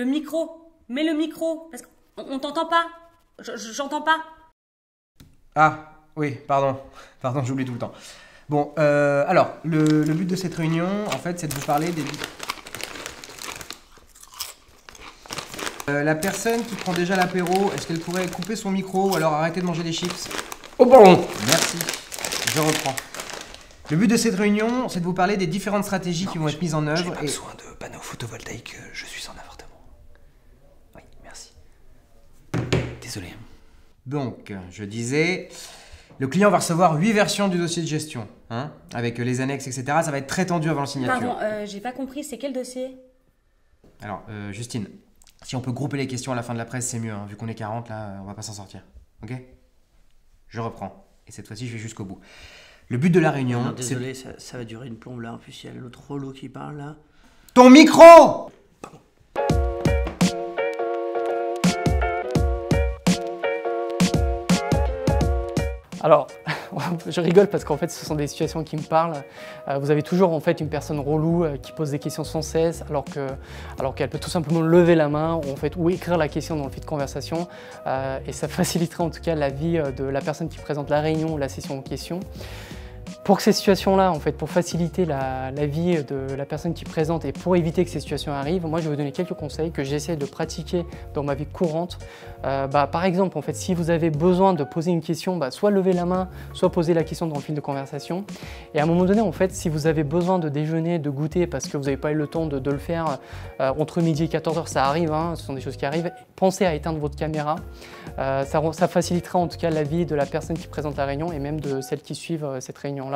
Le micro. Mets le micro. Parce qu'on t'entend pas. J'entends pas. Ah, oui, pardon. Pardon, j'oublie tout le temps. Bon, alors, le but de cette réunion, en fait, c'est de vous parler des... la personne qui prend déjà l'apéro, est-ce qu'elle pourrait couper son micro ou alors arrêter de manger des chips? Oh bon. Merci. Je reprends. Le but de cette réunion, c'est de vous parler des différentes stratégies qui vont être mises en œuvre. J'ai pas besoin de panneaux photovoltaïques, je suis en appartement. Oui, merci. Désolé. Donc, je disais, le client va recevoir 8 versions du dossier de gestion, hein, avec les annexes, etc. Ça va être très tendu avant la signature. Pardon, j'ai pas compris, c'est quel dossier? Alors, Justine, si on peut grouper les questions à la fin de la presse, c'est mieux, hein, vu qu'on est 40, là, on va pas s'en sortir. Ok? Je reprends. Et cette fois-ci, je vais jusqu'au bout. Le but de la réunion, Non, désolé, ça va durer une plombe là. En plus, il y a l'autre relou qui parle là. Ton micro! Alors, je rigole parce qu'en fait, ce sont des situations qui me parlent. Vous avez toujours en fait une personne relou qui pose des questions sans cesse, alors qu'elle peut tout simplement lever la main ou écrire la question dans le fil de conversation. Et ça faciliterait en tout cas la vie de la personne qui présente la réunion ou la session en question. Pour que ces situations-là, en fait, pour faciliter la vie de la personne qui présente et pour éviter que ces situations arrivent, moi je vais vous donner quelques conseils que j'essaie de pratiquer dans ma vie courante. Par exemple, en fait, si vous avez besoin de poser une question, soit lever la main, soit poser la question dans le fil de conversation. Et à un moment donné, en fait, si vous avez besoin de déjeuner, de goûter, parce que vous n'avez pas eu le temps de le faire entre midi et 14h, ça arrive, hein, ce sont des choses qui arrivent, pensez à éteindre votre caméra. Ça facilitera en tout cas la vie de la personne qui présente la réunion et même de celles qui suivent cette réunion-là.